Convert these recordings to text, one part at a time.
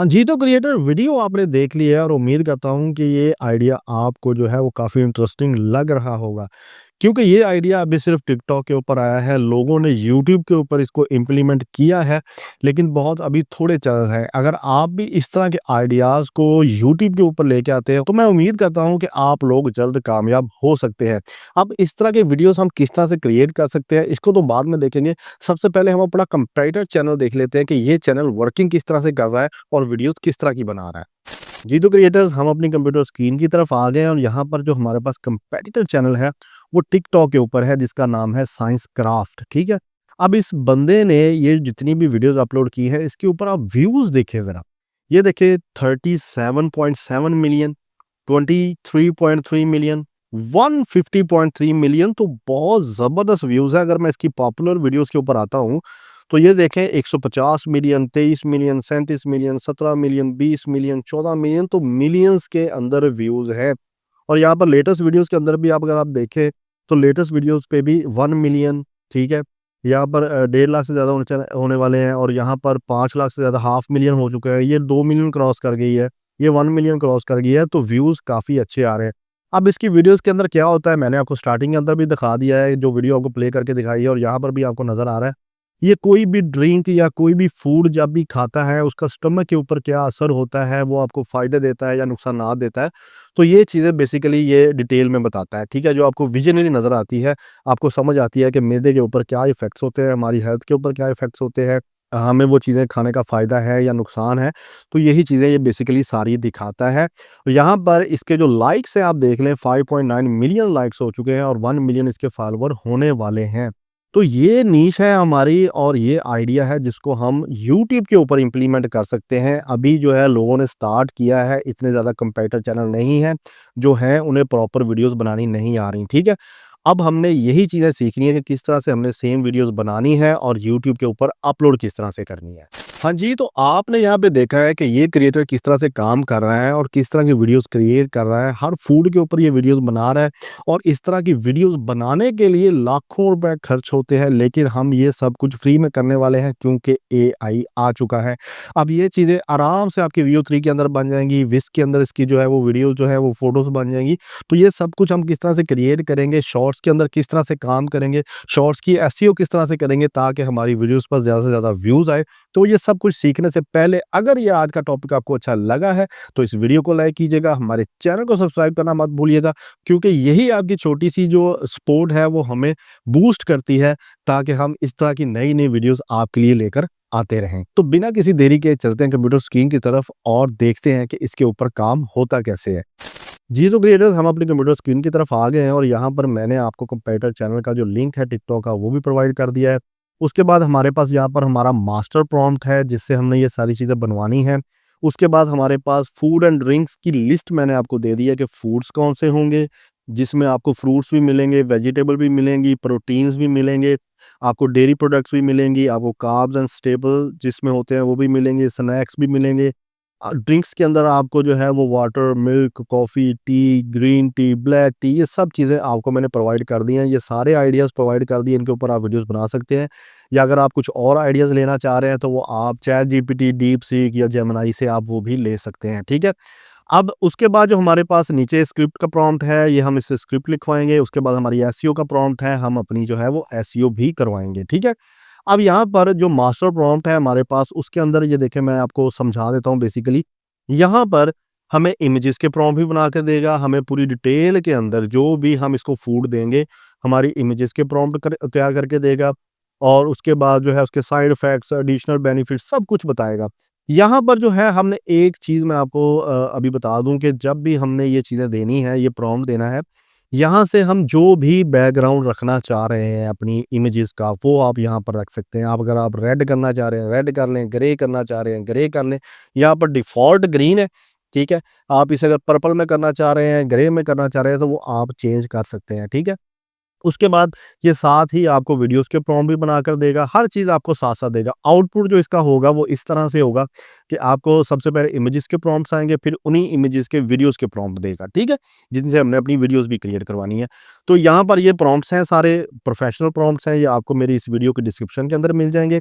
हाँ जी, तो creator video आपने देख ली है और उम्मीद करता हूँ कि ये आइडिया आपको जो है वो काफ़ी इंटरेस्टिंग लग रहा होगा। क्योंकि ये आइडिया अभी सिर्फ़ टिकटॉक के ऊपर आया है, लोगों ने यूट्यूब के ऊपर इसको इम्प्लीमेंट किया है, लेकिन बहुत अभी थोड़े चल रहे हैं। अगर आप भी इस तरह के आइडियाज़ को यूट्यूब के ऊपर लेके आते हैं, तो मैं उम्मीद करता हूँ कि आप लोग जल्द कामयाब हो सकते हैं। अब इस तरह के वीडियोज़ हम किस तरह से क्रिएट कर सकते हैं, इसको तो बाद में देखेंगे। सबसे पहले हम अपना कंपैरेटर चैनल देख लेते हैं कि ये चैनल वर्किंग किस तरह से कर रहा है और वीडियोज़ किस तरह की बना रहा है। जी, तो क्रिएटर्स हम अपनी कंप्यूटर स्क्रीन की तरफ आ गए हैं और यहाँ पर जो हमारे पास कंपेटिटर चैनल है, वो टिकटॉक के ऊपर है जिसका नाम है साइंस क्राफ्ट, ठीक है? अब इस बंदे ने ये जितनी भी वीडियोज़ अपलोड की है, इसके ऊपर आप व्यूज़ देखिए ज़रा। ये देखिए 37.7 मिलियन, 23.3 मिलियन, 150.3 मिलियन तो बहुत ज़बरदस्त व्यूज़ है। अगर मैं इसकी पॉपुलर वीडियोज़ के ऊपर आता हूँ, तो ये देखें 150 million, 23 million, 37 million, 17 million, 20 million, 14 million तो मिलियंस के अंदर व्यूज़ हैं। और यहाँ पर लेटेस्ट वीडियोज़ के अंदर भी आप अगर आप देखें, तो लेटेस्ट वीडियोज़ पे भी 1 मिलियन, ठीक है? यहाँ पर 1.5 लाख से ज़्यादा होने वाले हैं और यहाँ पर 5 लाख से ज़्यादा हाफ मिलियन हो चुका है। ये 2 मिलियन क्रॉस कर गई है, ये 1 मिलियन क्रॉस कर गई है, तो व्यूज़ काफ़ी अच्छे आ रहे हैं। अब इसकी वीडियोज़ के अंदर क्या होता है, मैंने आपको स्टार्टिंग के अंदर भी दिखा दिया है, जो वीडियो आपको प्ले करके दिखाई है और यहाँ पर भी आपको नज़र आ रहा है। ये कोई भी ड्रिंक या कोई भी फूड जब भी खाता है, उसका स्टमक के ऊपर क्या असर होता है, वो आपको फ़ायदे देता है या नुकसानात देता है। तो ये चीज़ें बेसिकली ये डिटेल में बताता है, ठीक है? जो आपको विज़नरी नज़र आती है, आपको समझ आती है कि मैदे के ऊपर क्या इफ़ेक्ट्स होते हैं, हमारी हेल्थ के ऊपर क्या इफ़ेक्ट्स होते हैं, हमें वो चीज़ें खाने का फ़ायदा है या नुकसान है। तो यही चीज़ें ये बेसिकली सारी दिखाता है। यहाँ पर इसके जो लाइक्स हैं आप देख लें 5.9 मिलियन लाइक्स हो चुके हैं और 1 मिलियन इसके फॉलोवर होने वाले हैं। तो ये नीश है हमारी और ये आइडिया है जिसको हम यूट्यूब के ऊपर इम्प्लीमेंट कर सकते हैं। अभी जो है लोगों ने स्टार्ट किया है, इतने ज़्यादा कंपेटिटर चैनल नहीं हैं, जो हैं उन्हें प्रॉपर वीडियोज़ बनानी नहीं आ रही, ठीक है? अब हमने यही चीज़ें सीखनी है कि किस तरह से हमने सेम वीडियोज़ बनानी है और यूट्यूब के ऊपर अपलोड किस तरह से करनी है। हाँ जी, तो आपने यहाँ पे देखा है कि ये क्रिएटर किस तरह से काम कर रहा है और किस तरह की वीडियोज़ क्रिएट कर रहा है। हर फूड के ऊपर ये वीडियोज़ बना रहा है और इस तरह की वीडियोज़ बनाने के लिए लाखों रुपए खर्च होते हैं, लेकिन हम ये सब कुछ फ्री में करने वाले हैं क्योंकि एआई आ चुका है। अब ये चीज़ें आराम से आपकी वीडियो 3 के अंदर बन जाएँगी, विस्क के अंदर इसकी जो है वो वीडियो जो है वो फ़ोटोज़ बन जाएँगी। तो ये सब कुछ हम किस तरह से क्रिएट करेंगे, शॉर्ट्स के अंदर किस तरह से काम करेंगे, शॉर्ट्स की एसईओ किस तरह से करेंगे ताकि हमारी वीडियोज़ पर ज़्यादा से ज़्यादा व्यूज़ आए। तो ये सब कुछ सीखने से पहले अगर ये आज का टॉपिक आपको अच्छा लगा है, तो इस वीडियो को लाइक कीजिएगा, हमारे चैनल को सब्सक्राइब करना मत भूलिएगा क्योंकि यही आपकी छोटी-सी जो सपोर्ट है वो हमें बूस्ट करती है ताकि हम इस तरह की नई-नई वीडियोज़ आपके लिए लेकर आते रहें। तो बिना किसी देरी के चलते हैं कंप्यूटर स्क्रीन की तरफ और देखते हैं कि इसके ऊपर काम होता कैसे है। जी, तो क्रिएटर्स हम अपनी कंप्यूटर स्क्रीन की तरफ आ गए हैं और यहाँ पर मैंने आपको कंपैरेटर चैनल का जो लिंक है टिकटॉक का वो भी प्रोवाइड कर दिया है। उसके बाद हमारे पास यहाँ पर हमारा मास्टर प्रॉम्प्ट है जिससे हमने ये सारी चीज़ें बनवानी हैं। उसके बाद हमारे पास फूड एंड ड्रिंक्स की लिस्ट मैंने आपको दे दी है कि फूड्स कौन से होंगे, जिसमें आपको फ्रूट्स भी मिलेंगे, वेजिटेबल भी मिलेंगी, प्रोटीन्स भी मिलेंगे, आपको डेयरी प्रोडक्ट्स भी मिलेंगी, आपको कार्ब्स एंड स्टेबल जिसमें होते हैं वो भी मिलेंगे, स्नैक्स भी मिलेंगे। ड्रिंक्स के अंदर आपको जो है वो water, milk, coffee, T, green tea, black T ये सब चीज़ें आपको मैंने प्रोवाइड कर दी हैं। ये सारे आइडियाज़ प्रोवाइड कर दिए, इनके ऊपर आप वीडियोज़ बना सकते हैं। या अगर आप कुछ और आइडियाज़ लेना चाह रहे हैं तो वो आप चैट जीपीटी, डीप सीक या जेमिनी से आप वो भी ले सकते हैं, ठीक है? अब उसके बाद जो हमारे पास नीचे स्क्रिप्ट का प्रॉम्प्ट है, ये हम इससे स्क्रिप्ट लिखवाएँगे। उसके बाद हमारी एसईओ का प्रॉम्प्ट है, हम अपनी जो है वो एसईओ भी करवाएँगे, ठीक है? अब यहाँ पर जो मास्टर प्रॉम्प्ट है हमारे पास उसके अंदर ये देखिए मैं आपको समझा देता हूँ बेसिकली। यहाँ पर हमें इमेजेस के प्रॉम्प्ट भी बना के देगा, हमें पूरी डिटेल के अंदर जो भी हम इसको फूड देंगे, हमारी इमेजेस के प्रॉम्प्ट तैयार करके देगा और उसके बाद जो है उसके साइड इफ़ेक्ट्स, एडिशनल बेनिफिट्स सब कुछ बताएगा। यहाँ पर जो है हमने एक चीज़ मैं आपको अभी बता दूँ कि जब भी हमने ये चीज़ें देनी है, ये प्रॉम्प्ट देना है, यहाँ से हम जो भी बैकग्राउंड रखना चाह रहे हैं अपनी इमेजेस का, वो आप यहाँ पर रख सकते हैं। आप अगर आप रेड करना चाह रहे हैं, रेड कर लें, ग्रे करना चाह रहे हैं, ग्रे कर लें। यहाँ पर डिफ़ॉल्ट ग्रीन है, ठीक है? आप इसे अगर पर्पल में करना चाह रहे हैं, ग्रे में करना चाह रहे हैं, तो वो आप चेंज कर सकते हैं, ठीक है? उसके बाद ये साथ ही आपको वीडियोज़ के प्रॉम्प्ट भी बनाकर देगा, हर चीज़ आपको साथ-साथ देगा। आउटपुट जो इसका होगा वो इस तरह से होगा कि आपको सबसे पहले इमेजेस के प्रॉम्प्ट्स आएँगे, फिर उन्हीं इमेजेस के वीडियोज़ के प्रॉम्प्ट देगा, ठीक है? जिनसे हमने अपनी वीडियोज़ भी क्रिएट करवानी है। तो यहाँ पर ये प्रॉम्प्ट्स हैं सारे प्रोफेशनल प्रॉम्प्ट्स हैं, ये आपको मेरी इस वीडियो के डिस्क्रिप्शन के अंदर मिल जाएँगे।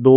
2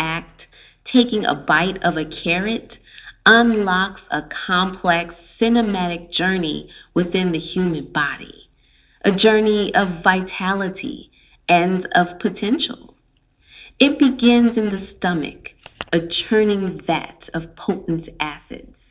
Act, taking a bite of a carrot, unlocks a complex cinematic journey within the human body, a journey of vitality and of potential. It begins in the stomach, a churning vat of potent acids.